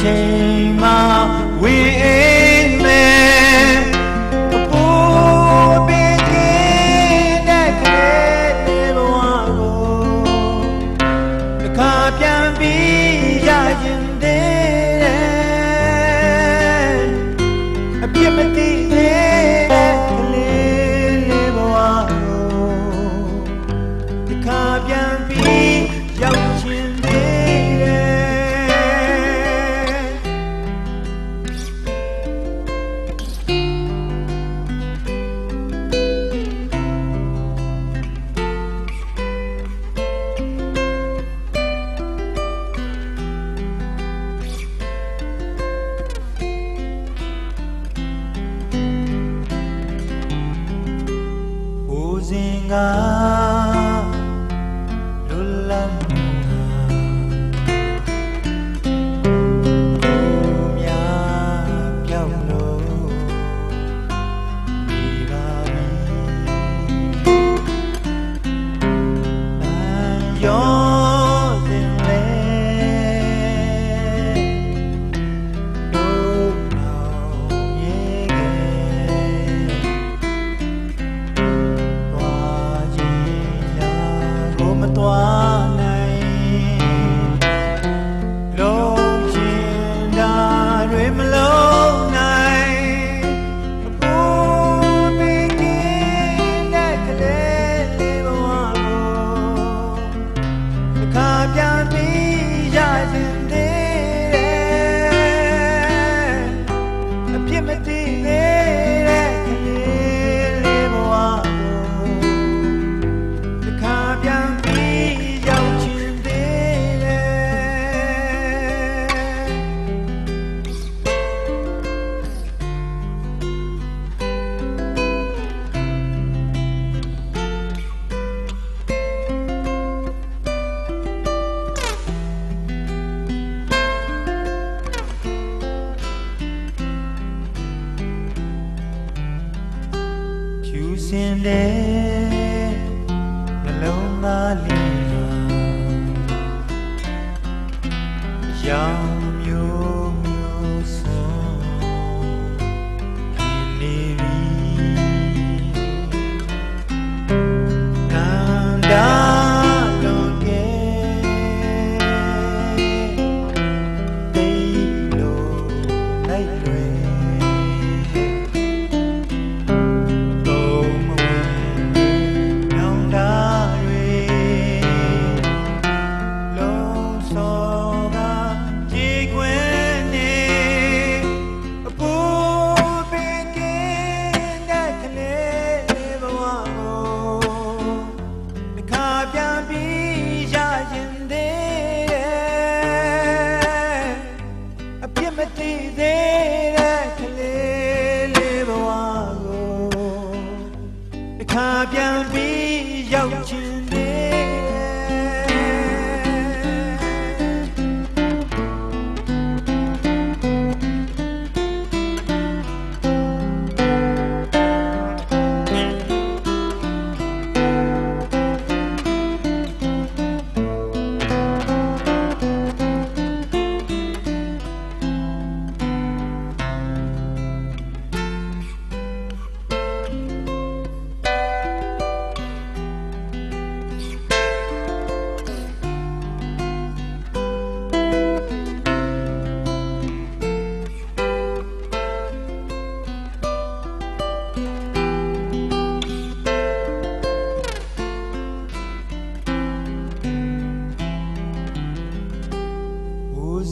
ချိန်မှာဝေးမယ်အဖို့ပင်ကင်းတဲ့ကလေးလေးဘဝကိုတစ်ခါပြန်ပြီးရရင်တဲ့အပြစ်မသိသေးတဲ့ကလေးလေးဘဝကိုတစ်ခါပြန်ပြီးရောက်ချင်သေးတယ်စဉ်ကလွတ်လပ်မှုများပြောင်းလို့ဒီပါပြီရောစဉ်လေတို့နောက်ရေမသွားနိုင်လုံးချင်တာတွေမလုံးနိုင်အဖို့ပင်ကင်းတဲ့ကလေးလေးဘဝကိုတစ်ခါပြန်ပြီးရရင်သေးတယ်အပြစ်မသိသေးတဲ့ကလေးလေးဘဝကိုတစ်ခါပြန်စင်တဲ့နှလုံးသားလေးရောင်မျိုးမျိုးစွန်နေပြီကန်ဒါလွန်ကဲတိတ်လို့လိုက်လွယ်ပြန်ပြီးရရင်သေးတယ်အပြစ်မသိသေးတဲ့ကလေးလေးဘဝကိုတစ်ခါပြန်ပြီးရောက်ချင်သေး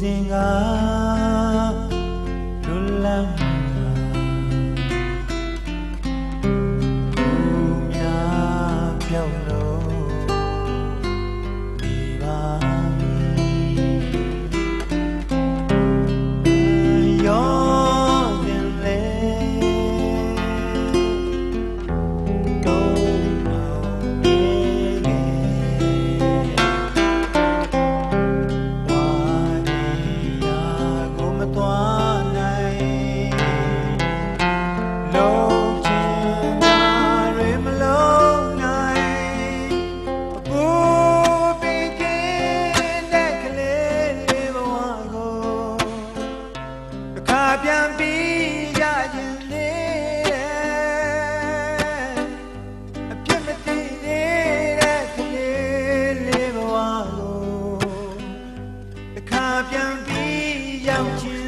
စဉ်ကလွတ်လပ်မှုများပြောင်းလို့ဒီပါရောစဉ်လေတို့နောက်ရေသွားနိုင် ပြန်ပြီးရောက်ချင်